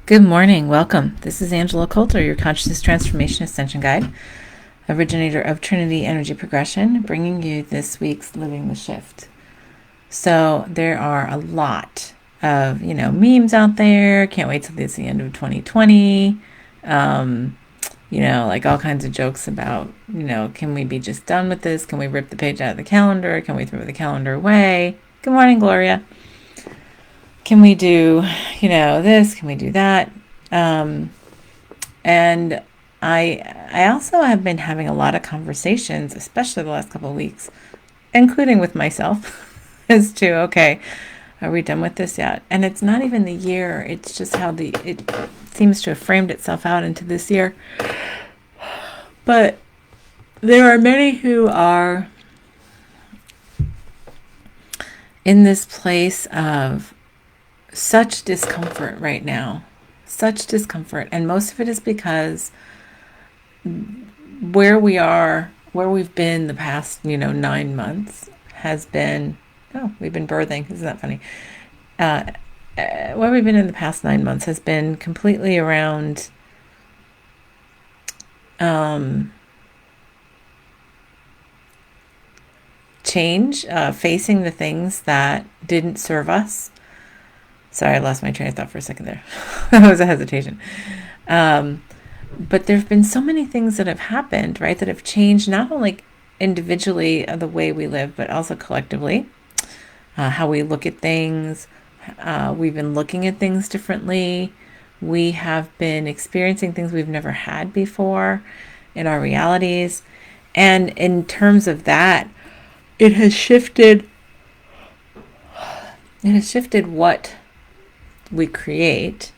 Good morning. Welcome. This is Angela Coulter, your Consciousness Transformation Ascension Guide, originator of Trinity Energy Progression, bringing you this week's Living the Shift. So there are a lot of, memes out there. Can't wait till it's the end of 2020. Like all kinds of jokes about, can we be just done with this? Can we rip the page out of the calendar? Can we throw the calendar away? Good morning, Gloria. Can we do, this? Can we do that? And I also have been having a lot of conversations, especially the last couple of weeks, including with myself, as to, okay, are we done with this yet? And it's not even the year. It's just how it seems to have framed itself out into this year. But there are many who are in this place of such discomfort right now, such discomfort. And most of it is because where we've been the past, 9 months has been, we've been birthing. Isn't that funny? Where we've been in the past 9 months has been completely around change, facing the things that didn't serve us. Sorry, I lost my train of thought for a second there. That was a hesitation. But there have been so many things that have happened, right, that have changed not only individually the way we live, but also collectively, how we look at things. We've been looking at things differently. We have been experiencing things we've never had before in our realities. And in terms of that, it has shifted what we create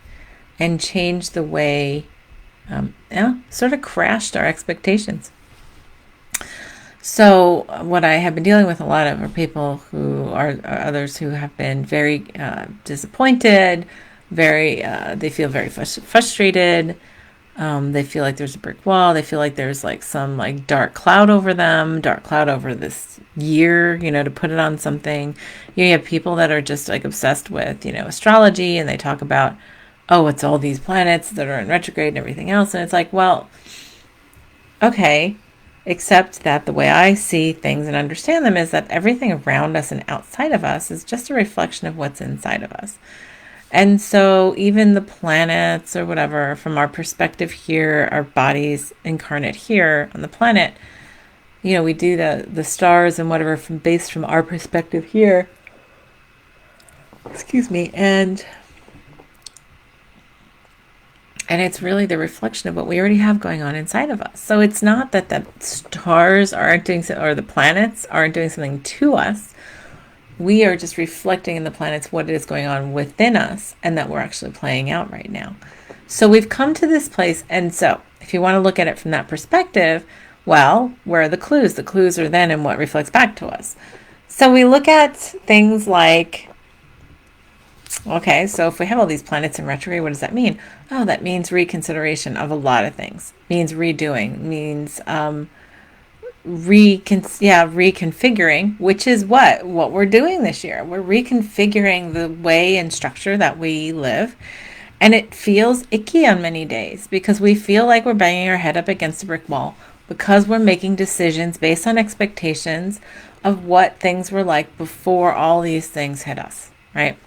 and changed the way, sort of crashed our expectations. So what I have been dealing with a lot of are people who are others who have been very disappointed, they feel very frustrated. They feel like there's a brick wall. They feel like there's like some like dark cloud over this year, to put it on something. You have people that are just like obsessed with, astrology, and they talk about, it's all these planets that are in retrograde and everything else. And it's like, well, okay, except that the way I see things and understand them is that everything around us and outside of us is just a reflection of what's inside of us. And so even the planets or whatever, from our perspective here, our bodies incarnate here on the planet, we do the stars and whatever based from our perspective here. Excuse me. And it's really the reflection of what we already have going on inside of us. So it's not that the stars aren't doing or the planets aren't doing something to us. We are just reflecting in the planets what is going on within us and that we're actually playing out right now. So we've come to this place. And so if you want to look at it from that perspective, well, where are the clues? The clues are then in what reflects back to us. So we look at things like, okay, so if we have all these planets in retrograde, what does that mean? Oh, that means reconsideration of a lot of things. Means redoing. Means reconfiguring, which is what we're doing this year. We're reconfiguring the way and structure that we live. And it feels icky on many days because we feel like we're banging our head up against a brick wall because we're making decisions based on expectations of what things were like before all these things hit us, right?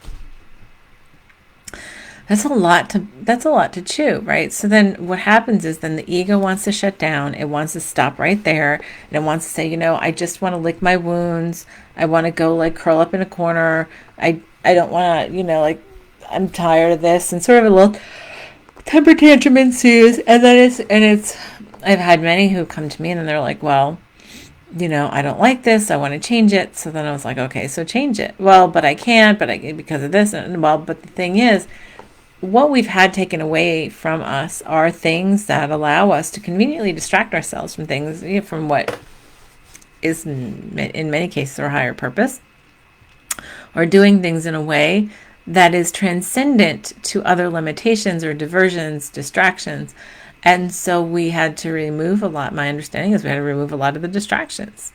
That's a lot to chew, right? So then what happens is then the ego wants to shut down. It wants to stop right there. And it wants to say, I just want to lick my wounds. I want to go like curl up in a corner. I don't want to, I'm tired of this. And sort of a little temper tantrum ensues. And then I've had many who come to me and they're like, well, I don't like this. I want to change it. So then I was like, okay, so change it. Well, but I can't, because of this. And but the thing is, what we've had taken away from us are things that allow us to conveniently distract ourselves from things, from what is in many cases our higher purpose, or doing things in a way that is transcendent to other limitations or diversions, distractions. And so we had to remove a lot. My understanding is we had to remove a lot of the distractions,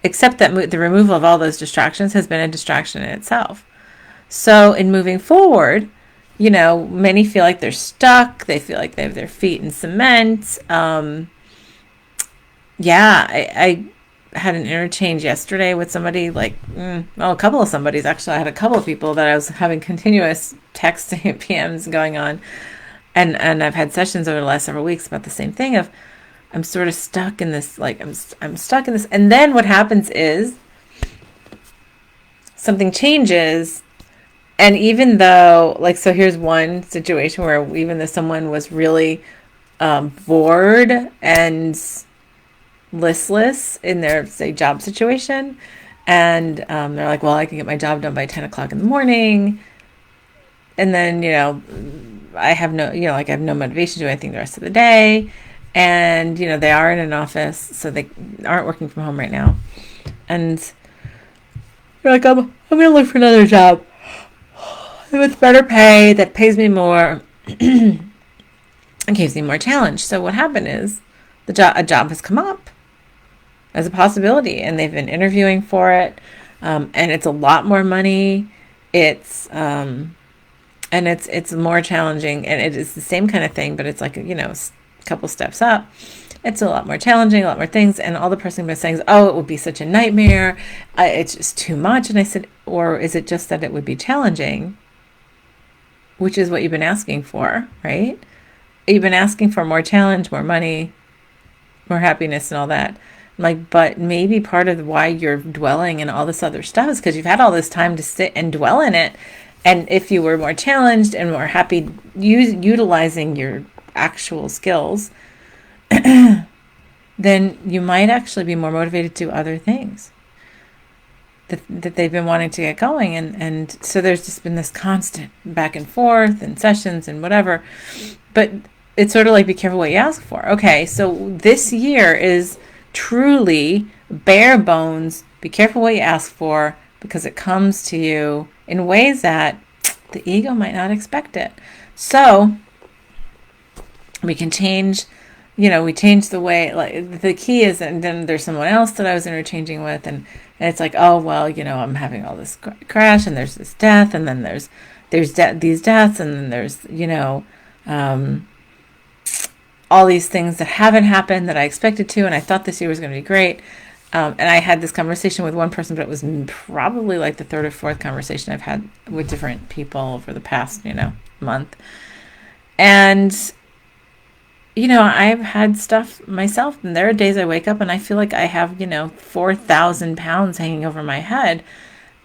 except that the removal of all those distractions has been a distraction in itself. So in moving forward, Many feel like they're stuck. They feel like they have their feet in cement. Yeah, I had an interchange yesterday with somebody, like, well, a couple of somebody's actually. I had a couple of people that I was having continuous texting and PMs going on, and I've had sessions over the last several weeks about the same thing of I'm sort of stuck in this, like I'm stuck in this, and then what happens is something changes. And even though, like, so here's one situation where even though someone was really bored and listless in their, say, job situation, and they're like, well, I can get my job done by 10 o'clock in the morning. And then, I have no, like I have no motivation to do anything the rest of the day. And, they are in an office, so they aren't working from home right now. And they're like, I'm going to look for another job with better pay that pays me more and gives me more challenge. So what happened is a job has come up as a possibility, and they've been interviewing for it, and it's a lot more money. And it's more challenging, and it is the same kind of thing, but it's like a couple steps up. It's a lot more challenging, a lot more things, and all the person was saying is, "Oh, it would be such a nightmare. It's just too much." And I said, "Or is it just that it would be challenging?" Which is what you've been asking for, right? You've been asking for more challenge, more money, more happiness, and all that. I'm like, but maybe part of why you're dwelling in all this other stuff is because you've had all this time to sit and dwell in it. And if you were more challenged and more happy utilizing your actual skills, then you might actually be more motivated to do other things that they've been wanting to get going. And so there's just been this constant back and forth and sessions and whatever. But it's sort of like, be careful what you ask for. Okay, so this year is truly bare bones. Be careful what you ask for, because it comes to you in ways that the ego might not expect it. So we can change, we change the way, like the key is, and then there's someone else that I was interchanging with, and it's like, oh, well, I'm having all this crash, and there's this death, and then there's these deaths, and then there's, all these things that haven't happened that I expected to, and I thought this year was going to be great. And I had this conversation with one person, but it was probably like the third or fourth conversation I've had with different people over the past, month. And, I've had stuff myself, and there are days I wake up and I feel like I have, 4,000 pounds hanging over my head.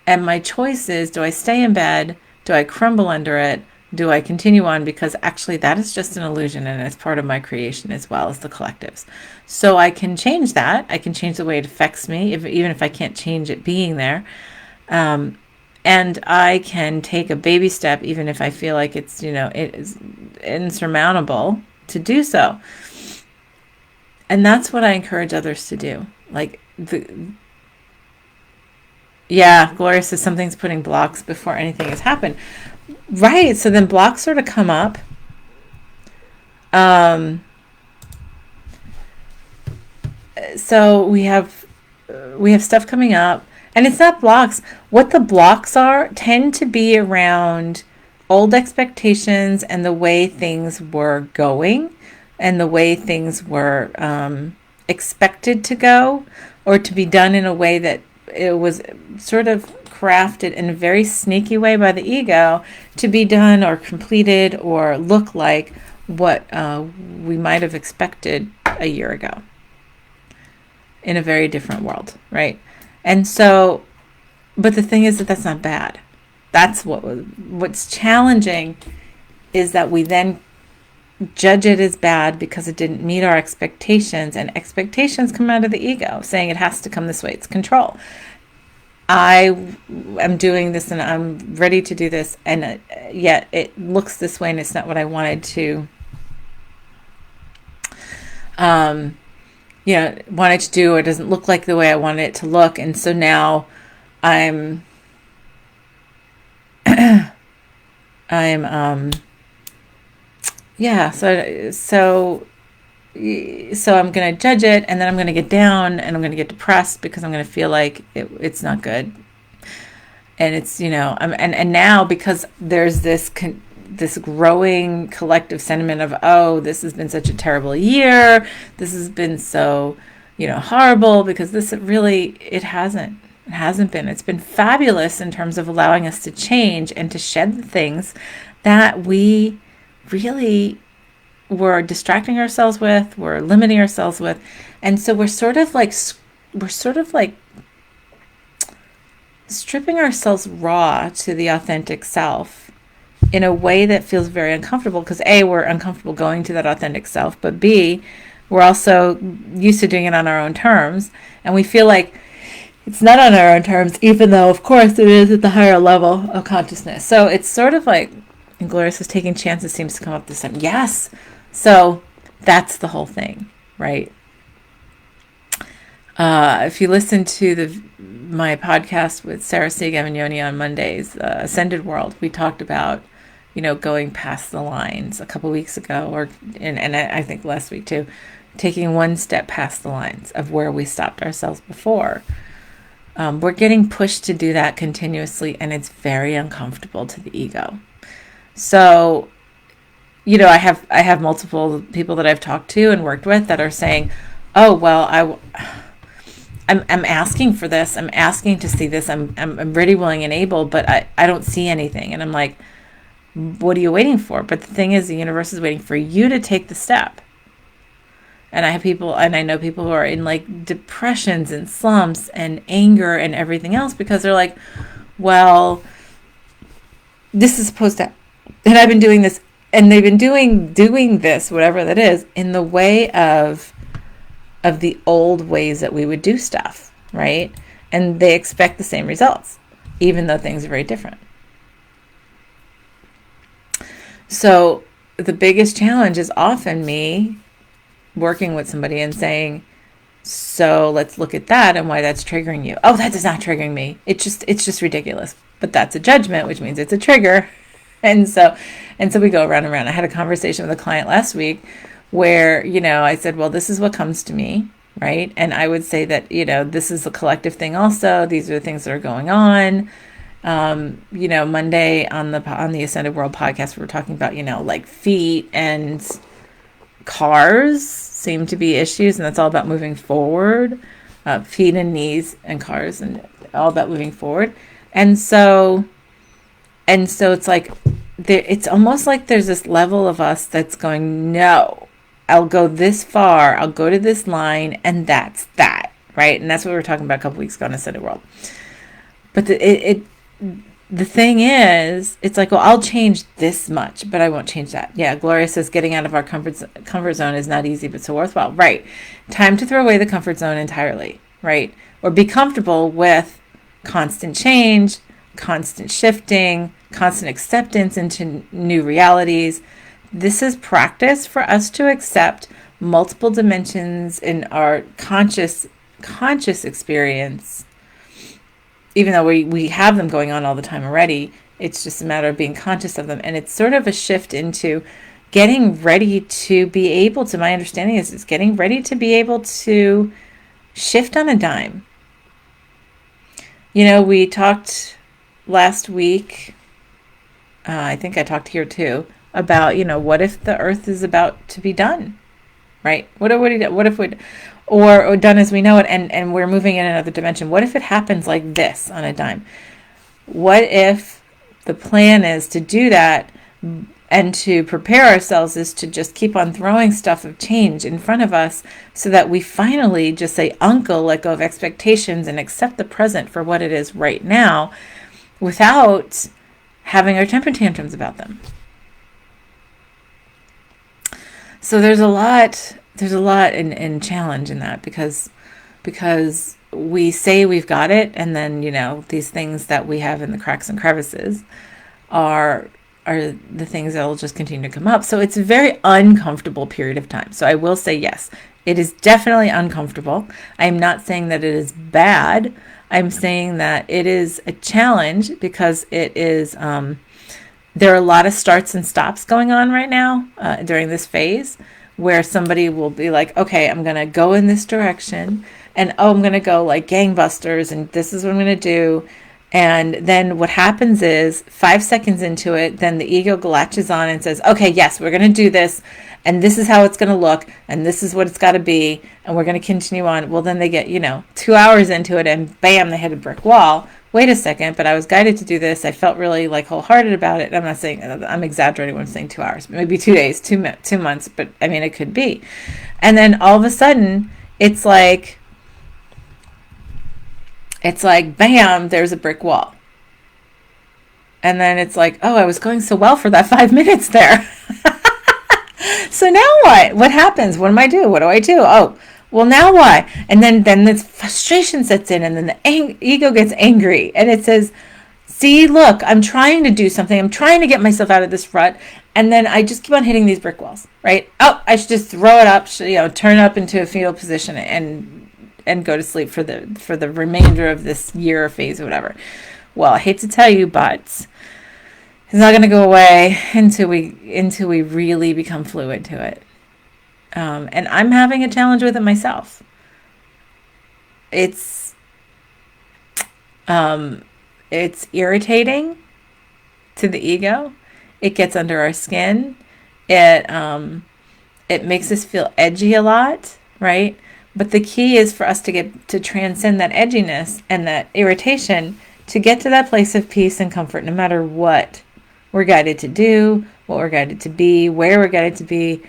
And my choice is, do I stay in bed? Do I crumble under it? Do I continue on? Because actually that is just an illusion, and it's part of my creation as well as the collective's. So I can change that. I can change the way it affects me, even if I can't change it being there. And I can take a baby step, even if I feel like it's, it is insurmountable to do so. And that's what I encourage others to do. Like, Gloria says something's putting blocks before anything has happened. Right. So then blocks sort of come up. So we have stuff coming up, and it's not blocks. What the blocks tend to be around old expectations and the way things were going, and the way things were expected to go, or to be done in a way that it was sort of crafted in a very sneaky way by the ego to be done or completed or look like what we might have expected a year ago in a very different world, right? And so, but the thing is that that's not bad. That's what's challenging, is that we then judge it as bad because it didn't meet our expectations, and expectations come out of the ego saying it has to come this way. It's control. I am doing this and I'm ready to do this, and yet it looks this way and it's not what I wanted to wanted to do, or doesn't look like the way I wanted it to look. And so now I'm so I'm going to judge it, and then I'm going to get down, and I'm going to get depressed because I'm going to feel like it's not good. And it's, and now because there's this this growing collective sentiment of, oh, this has been such a terrible year. This has been so, horrible, because it hasn't been. It's been fabulous in terms of allowing us to change and to shed the things that we really were distracting ourselves with, we're limiting ourselves with. And so we're sort of like stripping ourselves raw to the authentic self in a way that feels very uncomfortable, because A, we're uncomfortable going to that authentic self, but B, we're also used to doing it on our own terms, and we feel like it's not on our own terms, even though, of course, it is at the higher level of consciousness. So it's sort of like, and Gloria says, taking chances seems to come up this time. Yes. So that's the whole thing, right? If you listen to my podcast with Sarah Segam and Yoni on Mondays, Ascended World, we talked about, going past the lines a couple weeks ago, and I think last week too, taking one step past the lines of where we stopped ourselves before. We're getting pushed to do that continuously, and it's very uncomfortable to the ego. So, I have multiple people that I've talked to and worked with that are saying, oh, well, I'm asking for this. I'm asking to see this. I'm ready, willing, and able, but I don't see anything. And I'm like, what are you waiting for? But the thing is, the universe is waiting for you to take the step. And I know people who are in like depressions and slumps and anger and everything else, because they're like, well, this is supposed to, and I've been doing this, and they've been doing this, whatever that is, in the way of the old ways that we would do stuff, right? And they expect the same results, even though things are very different. So the biggest challenge is often me working with somebody and saying, so let's look at that and why that's triggering you. Oh, that is not triggering me. It's just ridiculous. But that's a judgment, which means it's a trigger. And so we go around and around. I had a conversation with a client last week where, I said, well, this is what comes to me, right? And I would say that, this is a collective thing also. These are the things that are going on. Monday on the Ascended World podcast, we were talking about, like feet and cars seem to be issues, and that's all about moving forward. Feet and knees and cars, and all about moving forward. And so it's like, it's almost like there's this level of us that's going, no, I'll go this far, I'll go to this line, and that's that, right? And that's what we were talking about a couple weeks ago in Ascended World. But the thing is, it's like, well, I'll change this much, but I won't change that. Yeah, Gloria says getting out of our comfort zone is not easy, but so worthwhile. Right. Time to throw away the comfort zone entirely, right? Or be comfortable with constant change, constant shifting, constant acceptance into new realities. This is practice for us to accept multiple dimensions in our conscious experience. Even though we have them going on all the time already, it's just a matter of being conscious of them. And it's sort of a shift into getting ready to be able to, my understanding is it's getting ready to be able to shift on a dime. We talked last week, I think I talked here too, about, what if the earth is about to be done, right? What if we or done as we know it, and we're moving in another dimension? What if it happens like this on a dime? What if the plan is to do that, and to prepare ourselves is to just keep on throwing stuff of change in front of us, so that we finally just say, uncle, let go of expectations and accept the present for what it is right now, without having our temper tantrums about them. So there's a lot in challenge in that, because we say we've got it, and then these things that we have in the cracks and crevices are the things that will just continue to come up. So it's a very uncomfortable period of time. So I will say, yes, it is definitely uncomfortable. I'm not saying that it is bad. I'm saying that it is a challenge, because it is there are a lot of starts and stops going on right now during this phase, where somebody will be like, okay, I'm going to go in this direction, and I'm going to go like gangbusters, and this is what I'm going to do. And then what happens is 5 seconds into it, then the ego latches on and says, okay, yes, we're going to do this. And this is how it's going to look. And this is what it's got to be. And we're going to continue on. Well, then they get, 2 hours into it and bam, they hit a brick wall. Wait a second, but I was guided to do this. I felt really like wholehearted about it. I'm not saying, I'm exaggerating when I'm saying 2 hours, maybe 2 days, 2 months, but I mean, it could be. And then all of a sudden, it's like, bam, there's a brick wall. And then it's like, oh, I was going so well for that 5 minutes there. So now what? What happens? What do? What do I do? Oh, well, now why? And then this frustration sets in, and then the ego gets angry, and it says, see, look, I'm trying to do something. I'm trying to get myself out of this rut, and then I just keep on hitting these brick walls, right? Oh, I should just throw it up, turn it up into a fetal position and go to sleep for the remainder of this year or phase or whatever. Well, I hate to tell you, but it's not going to go away until we really become fluid to it. And I'm having a challenge with it myself. It's irritating to the ego. It gets under our skin. It makes us feel edgy a lot, right? But the key is for us to get to transcend that edginess and that irritation to get to that place of peace and comfort, no matter what we're guided to do, what we're guided to be, where we're guided to be,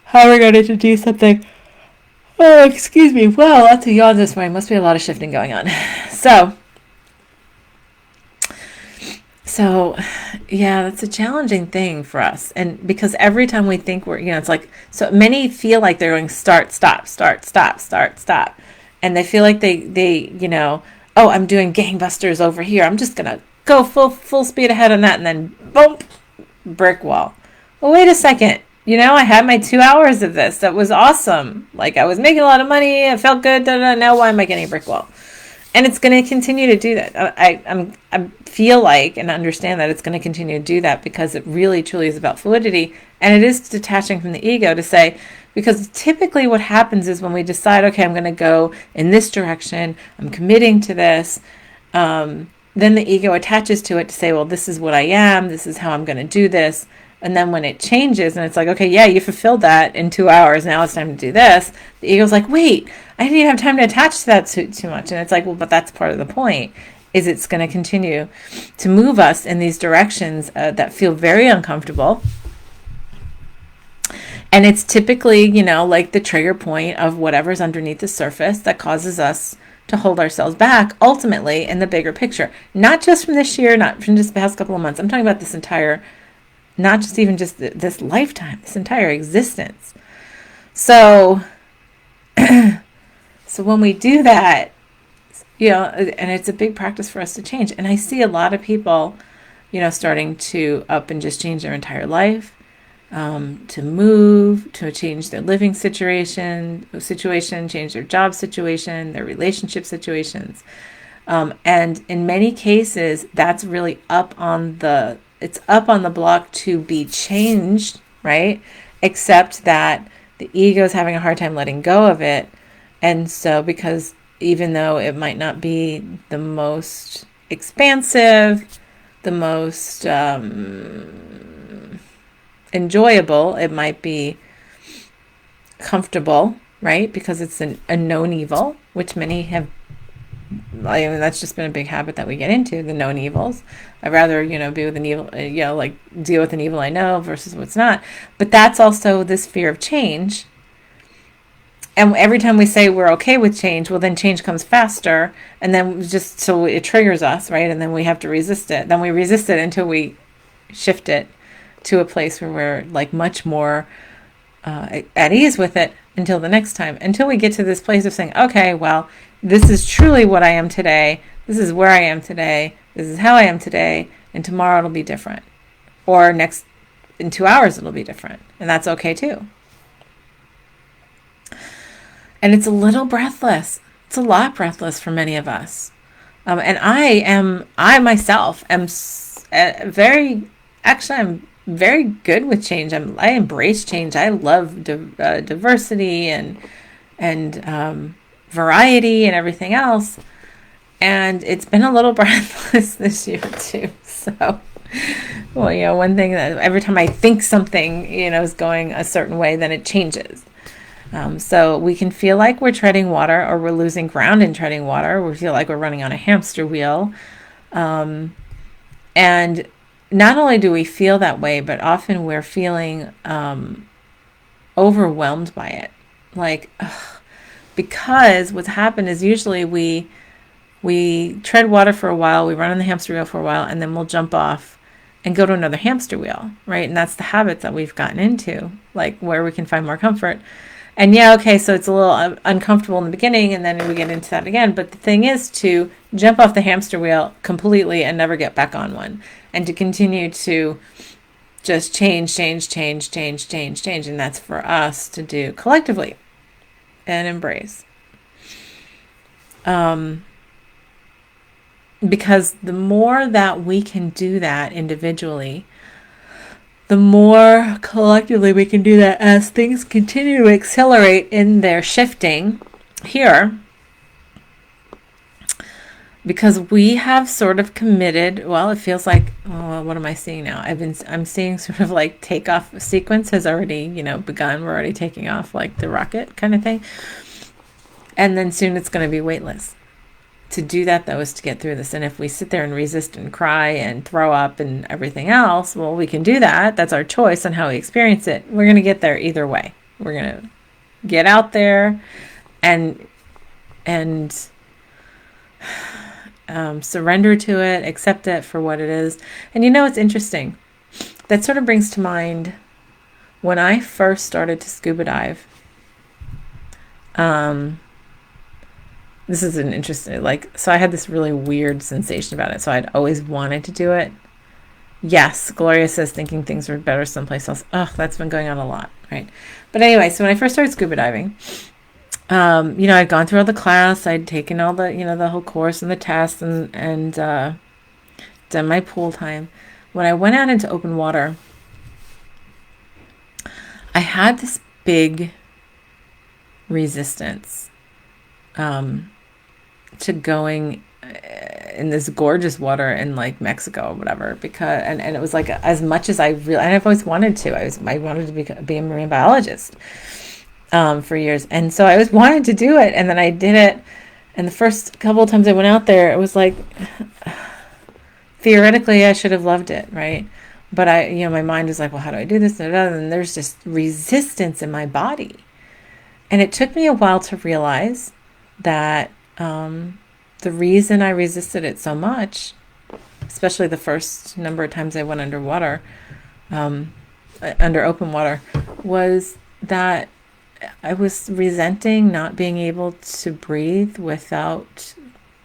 how we're guided to do something. Oh, excuse me. Well, that's a yawn this morning. Must be a lot of shifting going on. So, yeah, that's a challenging thing for us. And because every time we think it's like, so many feel like they're going start, stop, start, stop, start, stop. And they feel like they oh, I'm doing gangbusters over here. I'm just going to go full speed ahead on that. And then, boom, brick wall. Well, wait a second. I had my 2 hours of this. That was awesome. Like, I was making a lot of money. I felt good. Now why am I getting a brick wall? And it's going to continue to do that. I feel like and understand that it's going to continue to do that because it really, truly is about fluidity. And it is detaching from the ego to say, because typically what happens is when we decide, okay, I'm going to go in this direction, I'm committing to this, then the ego attaches to it to say, well, this is what I am, this is how I'm going to do this. And then when it changes and it's like, okay, yeah, you fulfilled that in 2 hours, now it's time to do this, the ego's like, wait, I didn't even have time to attach to that too much. And it's like, well, but that's part of the point, is it's going to continue to move us in these directions that feel very uncomfortable. And it's typically, like the trigger point of whatever's underneath the surface that causes us to hold ourselves back ultimately in the bigger picture. Not just from this year, not from just the past couple of months. I'm talking about this entire, not just even just this lifetime, this entire existence. So, so when we do that, and it's a big practice for us to change. And I see a lot of people, starting to up and just change their entire life, to move, to change their living situation, change their job situation, their relationship situations. And in many cases, that's really it's up on the block to be changed, right? Except that the ego is having a hard time letting go of it. And so because even though it might not be the most expansive, the most enjoyable, it might be comfortable, right? Because it's a known evil, which many have. That's just been a big habit that we get into, the known evils. I'd rather, be with an evil, like deal with an evil I know versus what's not. But that's also this fear of change. And every time we say we're okay with change, well, then change comes faster. And then just so it triggers us, right? And then we have to resist it. Then we resist it until we shift it to a place where we're like much more at ease with it until the next time. Until we get to this place of saying, okay, well, this is truly what I am today. This is where I am today. This is how I am today. And tomorrow it'll be different. Or in 2 hours it'll be different. And that's okay too. And it's a little breathless. It's a lot breathless for many of us. And I myself am I'm very good with change. I embrace change. I love diversity and variety and everything else. And it's been a little breathless this year too. So, well, one thing that every time I think something, is going a certain way, then it changes. So we can feel like we're treading water, or we're losing ground in treading water. We feel like we're running on a hamster wheel. And not only do we feel that way, but often we're feeling overwhelmed by it. Like, ugh, because what's happened is usually we tread water for a while, we run on the hamster wheel for a while, and then we'll jump off and go to another hamster wheel, right? And that's the habits that we've gotten into, like where we can find more comfort. And yeah, okay, so it's a little uncomfortable in the beginning, and then we get into that again. But the thing is to jump off the hamster wheel completely and never get back on one, and to continue to just change. And that's for us to do collectively and embrace. Because the more that we can do that individually, the more collectively we can do that as things continue to accelerate in their shifting here. Because we have sort of committed, well, it feels like, oh, what am I seeing now? I'm seeing sort of like takeoff sequence has already, begun. We're already taking off like the rocket kind of thing. And then soon it's going to be weightless. To do that, though, is to get through this. And if we sit there and resist and cry and throw up and everything else, well, we can do that. That's our choice on how we experience it. We're going to get there either way. We're going to get out there and surrender to it, accept it for what it is. And it's interesting. That sort of brings to mind when I first started to scuba dive. This is an interesting, so I had this really weird sensation about it. So I'd always wanted to do it. Yes, Gloria says thinking things were better someplace else. Oh, that's been going on a lot, right? But anyway, so when I first started scuba diving, I'd gone through all the class. I'd taken all the, the whole course and the tests and done my pool time. When I went out into open water, I had this big resistance to going in this gorgeous water in like Mexico or whatever, because and it was like as much as and I've always wanted to. I wanted to be a marine biologist for years, and so I always wanted to do it, and then I did it. And the first couple of times I went out there, it was like theoretically I should have loved it, right? But my mind was like, well, how do I do this? And there's just resistance in my body, and it took me a while to realize that the reason I resisted it so much, especially the first number of times I went underwater, under open water, was that I was resenting not being able to breathe without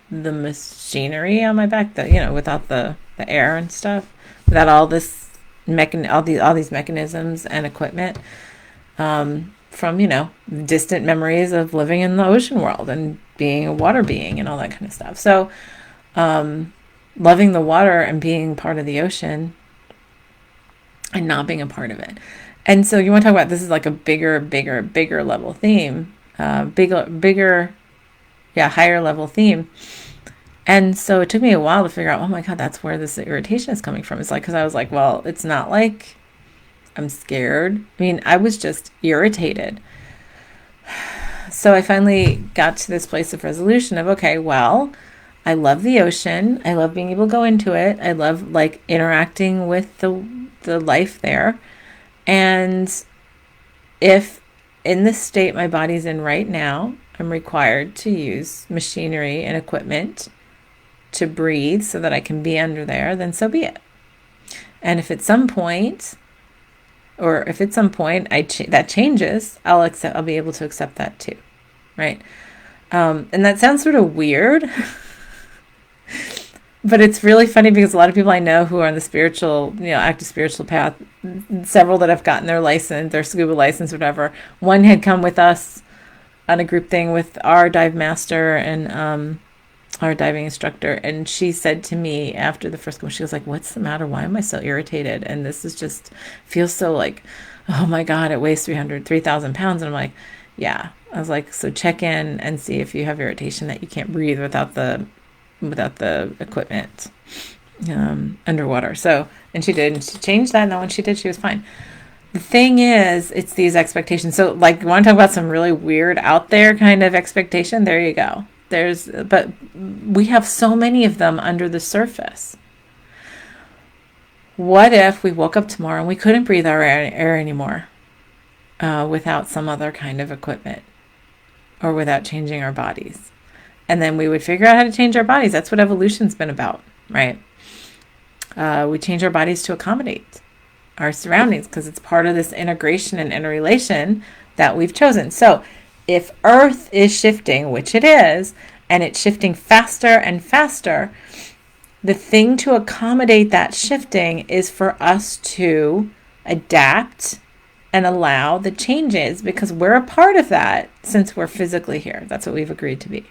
the machinery on my back, without the air and stuff, without all this all these mechanisms and equipment. From, distant memories of living in the ocean world and being a water being and all that kind of stuff. So, loving the water and being part of the ocean and not being a part of it. And so you want to talk about, this is like a bigger level theme, higher level theme. And so it took me a while to figure out, oh my God, that's where this irritation is coming from. It's like, because I was like, well, it's not like I'm scared. I mean, I was just irritated. So I finally got to this place of resolution of, okay, well, I love the ocean. I love being able to go into it. I love interacting with the life there. And if in the state my body's in right now, I'm required to use machinery and equipment to breathe so that I can be under there, then so be it. And if at some point that changes, I'll be able to accept that too, right? And that sounds sort of weird, but it's really funny because a lot of people I know who are on the spiritual, active spiritual path, several that have gotten their license, their scuba license, whatever. One had come with us on a group thing with our dive master and our diving instructor, and she said to me after the first one, she was like, what's the matter? Why am I so irritated? And this is just feels so like, oh my God, it weighs 3,000 pounds. And I'm like, yeah. I was like, so check in and see if you have irritation that you can't breathe without the without the equipment underwater. So, and she did, and she changed that. And then when she did, she was fine. The thing is, it's these expectations. So, like, you want to talk about some really weird out there kind of expectation? There you go. But we have so many of them under the surface. What if we woke up tomorrow and we couldn't breathe our air anymore without some other kind of equipment or without changing our bodies? And then we would figure out how to change our bodies. That's what evolution's been about, right? We change our bodies to accommodate our surroundings because it's part of this integration and interrelation that we've chosen. So if Earth is shifting, which it is, and it's shifting faster and faster, the thing to accommodate that shifting is for us to adapt and allow the changes because we're a part of that since we're physically here. That's what we've agreed to be.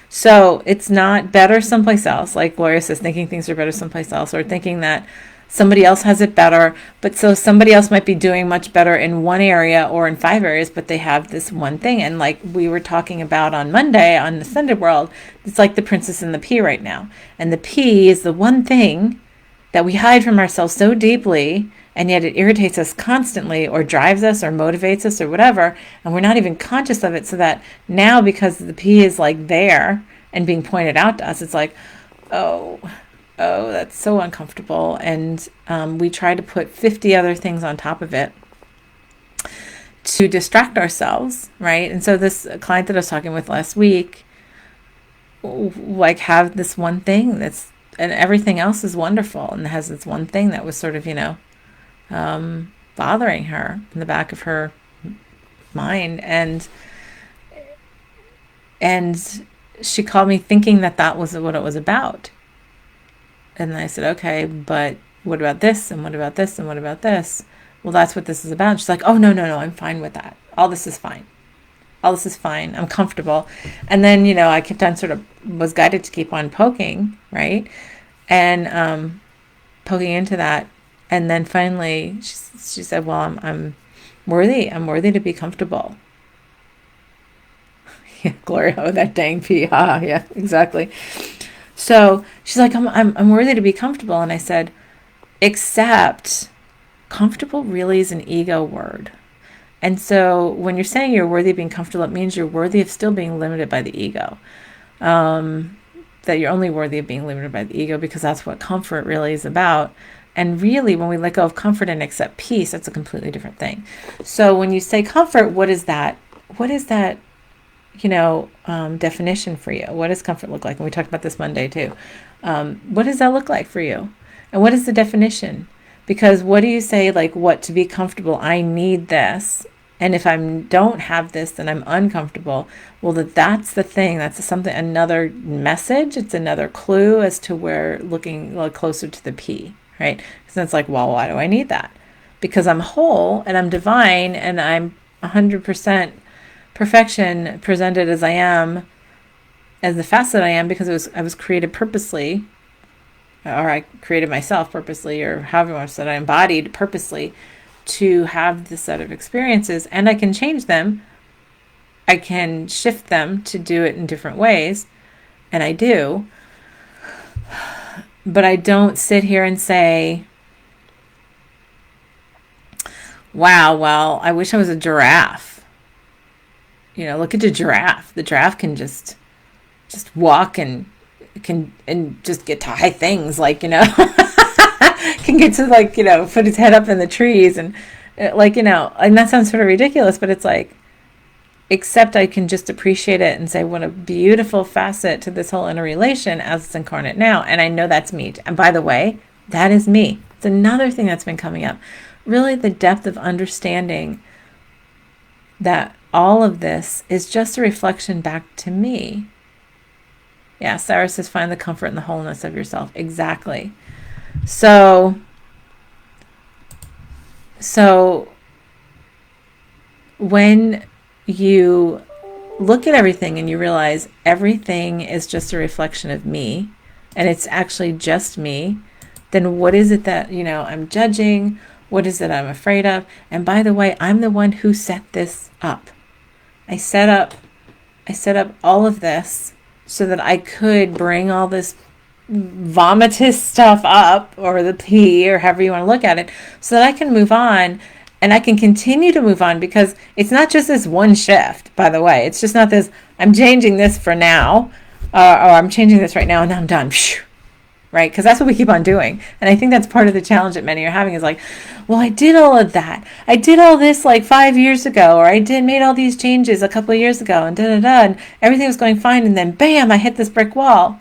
So it's not better someplace else, like Gloria says, thinking things are better someplace else, or thinking that somebody else has it better, but so somebody else might be doing much better in one area or in 5 areas, but they have this one thing. And like we were talking about on Monday on Ascended World, it's like the princess and the pea right now. And the pea is the one thing that we hide from ourselves so deeply, and yet it irritates us constantly or drives us or motivates us or whatever, and we're not even conscious of it, so that now because the pea is like there and being pointed out to us, it's like, oh, that's so uncomfortable. And we try to put 50 other things on top of it to distract ourselves, right? And so this client that I was talking with last week, like, have this one thing that's, and everything else is wonderful, and has this one thing that was sort of, bothering her in the back of her mind. And she called me thinking that was what it was about. And I said, okay, but what about this? And what about this? And what about this? Well, that's what this is about. And she's like, oh, no, I'm fine with that. All this is fine. I'm comfortable. And then, I kept on sort of was guided to keep on poking, right? And poking into that. And then finally she said, well, I'm worthy. I'm worthy to be comfortable. Yeah, Gloria, oh, that dang pee. Yeah, exactly. So she's like, I'm worthy to be comfortable. And I said, except comfortable really is an ego word. And so when you're saying you're worthy of being comfortable, it means you're worthy of still being limited by the ego. That you're only worthy of being limited by the ego because that's what comfort really is about. And really, when we let go of comfort and accept peace, that's a completely different thing. So when you say comfort, what is that? What is that, definition for you? What does comfort look like? And we talked about this Monday too. What does that look like for you? And what is the definition? Because what do you say, like, what to be comfortable? I need this. And if I don't have this, then I'm uncomfortable. Well, that's the thing. That's something, another message. It's another clue as to where looking closer to the P, right? Because it's like, well, why do I need that? Because I'm whole and I'm divine and I'm 100% perfection presented as I am, as the facet I am, because I was created purposely, or I created myself purposely, or however you want to say it, I embodied purposely to have this set of experiences, and I can change them. I can shift them to do it in different ways, and I do. But I don't sit here and say, wow, well, I wish I was a giraffe. Look at the giraffe. The giraffe can just walk and just get to high things, can get to put his head up in the trees and and that sounds sort of ridiculous, but it's like, except I can just appreciate it and say what a beautiful facet to this whole interrelation as it's incarnate now. And I know that's me. And by the way, that is me. It's another thing that's been coming up. Really, the depth of understanding that all of this is just a reflection back to me. Yeah, Sarah says, find the comfort in the wholeness of yourself. Exactly. So when you look at everything and you realize everything is just a reflection of me, and it's actually just me, then what is it that, I'm judging? What is it I'm afraid of? And by the way, I'm the one who set this up. I set up all of this so that I could bring all this vomitous stuff up, or the pee, or however you want to look at it, so that I can move on and I can continue to move on, because it's not just this one shift, by the way. It's just not this, I'm changing this for now, or I'm changing this right now and then I'm done. Right? Because that's what we keep on doing. And I think that's part of the challenge that many are having, is like, well, I did all of that. I did all this like 5 years ago, or I made all these changes a couple of years ago, and da da da, and everything was going fine. And then bam, I hit this brick wall.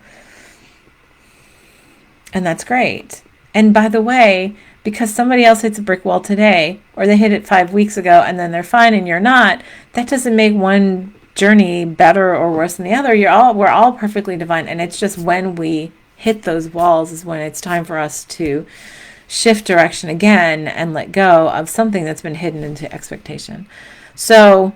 And that's great. And by the way, because somebody else hits a brick wall today, or they hit it 5 weeks ago, and then they're fine and you're not, that doesn't make one journey better or worse than the other. We're all perfectly divine. And it's just when we hit those walls is when it's time for us to shift direction again and let go of something that's been hidden into expectation. So,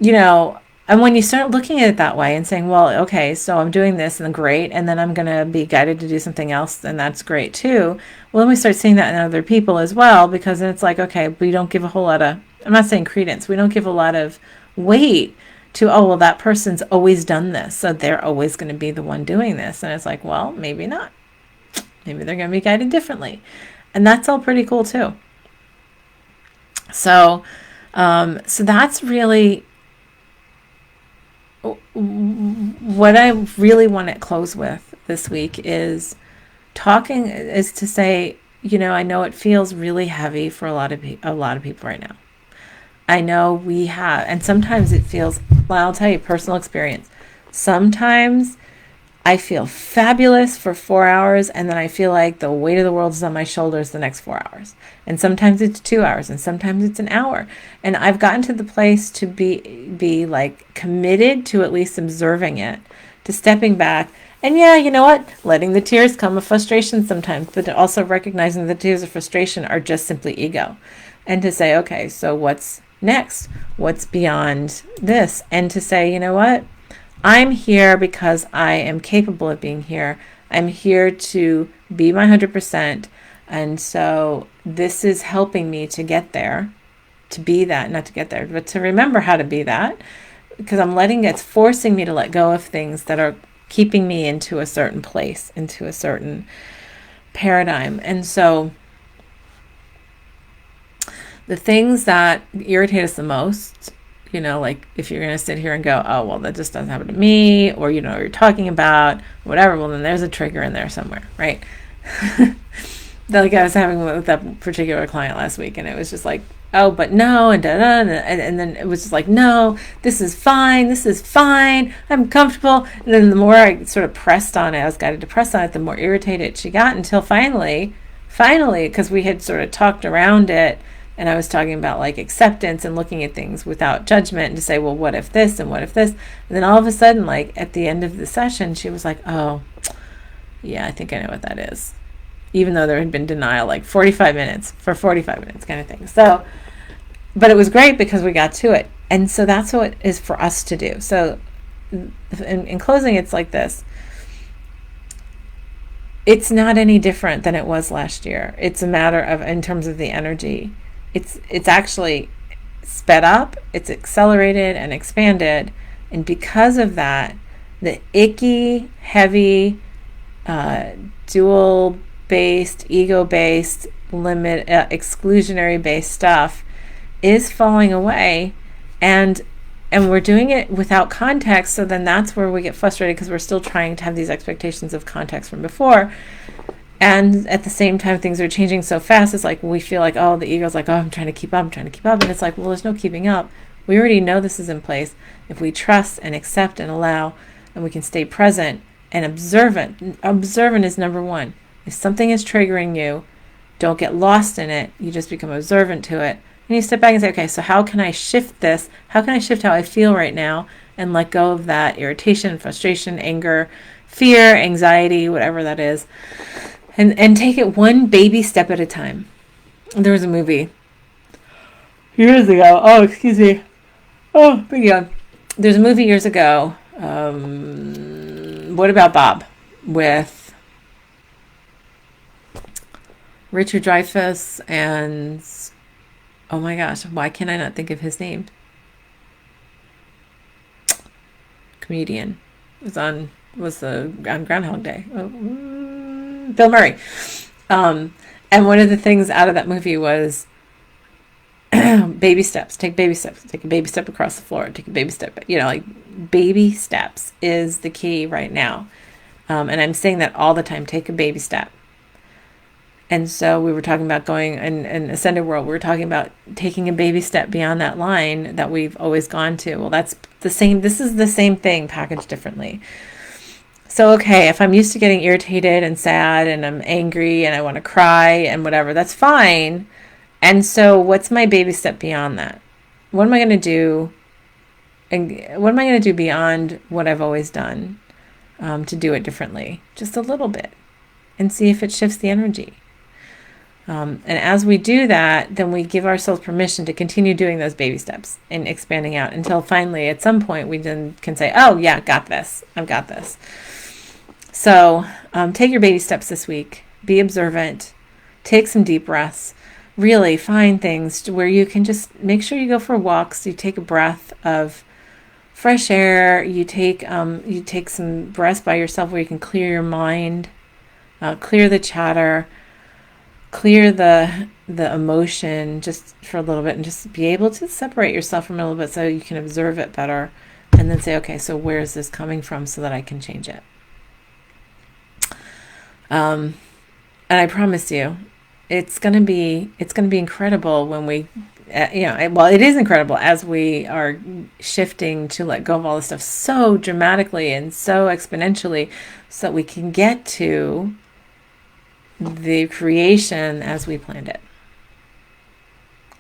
and when you start looking at it that way and saying, well, okay, so I'm doing this and great, and then I'm going to be guided to do something else, and that's great too. Well, then we start seeing that in other people as well, because then it's like, okay, we don't give a whole lot of, I'm not saying credence, we don't give a lot of weight to, oh, well, that person's always done this, so they're always going to be the one doing this. And it's like, well, maybe not. Maybe they're going to be guided differently. And that's all pretty cool too. So that's really what I really want to close with this week, is to say, I know it feels really heavy for a lot of people right now. I know we have, and sometimes it feels, well, I'll tell you, personal experience. Sometimes I feel fabulous for 4 hours, and then I feel like the weight of the world is on my shoulders the next 4 hours. And sometimes it's 2 hours, and sometimes it's an hour. And I've gotten to the place to be like committed to at least observing it, to stepping back. And yeah, you know what? Letting the tears come of frustration sometimes, but also recognizing the tears of frustration are just simply ego. And to say, okay, so what's next? What's beyond this? And to say, you know what? I'm here because I am capable of being here. I'm here to be my 100%. And so this is helping me to get there, to be that, not to get there, but to remember how to be that, because it's forcing me to let go of things that are keeping me into a certain place, into a certain paradigm. And so the things that irritate us the most, like if you're going to sit here and go, oh, well, that just doesn't happen to me, or what you're talking about, whatever, well, then there's a trigger in there somewhere, right? Like I was having with that particular client last week, and it was just like, oh, but no, and da-da, and then it was just like, no, this is fine, I'm comfortable. And then the more I sort of pressed on it, I was guided to press on it, the more irritated she got, until finally, because we had sort of talked around it, and I was talking about like acceptance and looking at things without judgment, and to say, well, what if this and what if this? And then all of a sudden, like at the end of the session, she was like, oh, yeah, I think I know what that is. Even though there had been denial like 45 minutes kind of thing. So, but it was great because we got to it. And so that's what it is for us to do. So in closing, it's like this. It's not any different than it was last year. It's a matter of, in terms of the energy, it's actually sped up, it's accelerated and expanded. And because of that, the icky, heavy, dual-based, ego-based, exclusionary-based stuff is falling away, and we're doing it without context. So then that's where we get frustrated, because we're still trying to have these expectations of context from before. And at the same time, things are changing so fast. It's like we feel like, oh, the ego's like, oh, I'm trying to keep up. And it's like, well, there's no keeping up. We already know this is in place. If we trust and accept and allow, and we can stay present and observant. Observant is number one. If something is triggering you, don't get lost in it. You just become observant to it. And you step back and say, okay, so how can I shift this? How can I shift how I feel right now and let go of that irritation, frustration, anger, fear, anxiety, whatever that is, and take it one baby step at a time. There was a movie years ago. Oh, excuse me. Oh, bring it on. There's a movie years ago. What About Bob? With Richard Dreyfuss and, oh my gosh, why can I not think of his name? Comedian. on Groundhog Day. Bill Murray. And one of the things out of that movie was baby steps. Take baby steps. Take a baby step across the floor. Take a baby step. Like baby steps is the key right now. And I'm saying that all the time. Take a baby step. And so we were talking about going in Ascended World. We were talking about taking a baby step beyond that line that we've always gone to. Well, that's the same. This is the same thing packaged differently. So, okay, if I'm used to getting irritated and sad and I'm angry and I want to cry and whatever, that's fine. And so what's my baby step beyond that? What am I going to do? And what am I going to do beyond what I've always done to do it differently? Just a little bit, and see if it shifts the energy. And as we do that, then we give ourselves permission to continue doing those baby steps and expanding out until finally at some point we then can say, oh yeah, got this. I've got this. So take your baby steps this week. Be observant. Take some deep breaths. Really find things where you can just make sure you go for walks. You take a breath of fresh air. You take some breaths by yourself where you can clear your mind, clear the chatter, clear the emotion just for a little bit, and just be able to separate yourself from it a little bit so you can observe it better, and then say, okay, so where is this coming from so that I can change it? And I promise you, it's gonna be incredible when we, it is incredible as we are shifting to let go of all this stuff so dramatically and so exponentially, so that we can get to the creation as we planned it.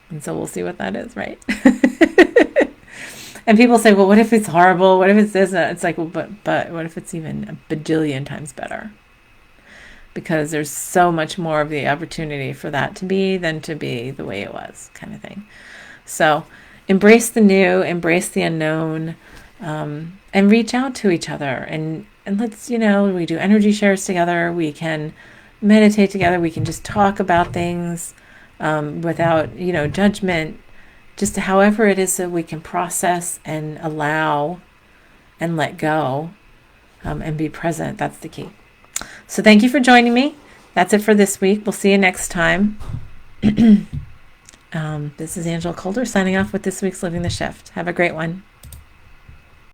And so we'll see what that is, right? And people say, well, what if it's horrible? What if it's this? It's like, well, but what if it's even a bajillion times better? Because there's so much more of the opportunity for that to be than to be the way it was, kind of thing. So embrace the new, embrace the unknown, and reach out to each other. And let's, we do energy shares together. We can meditate together. We can just talk about things without, judgment, just however it is that we can process and allow and let go and be present. That's the key. So thank you for joining me. That's it for this week. We'll see you next time. This is Angela Coulter signing off with this week's Living the Shift. Have a great one.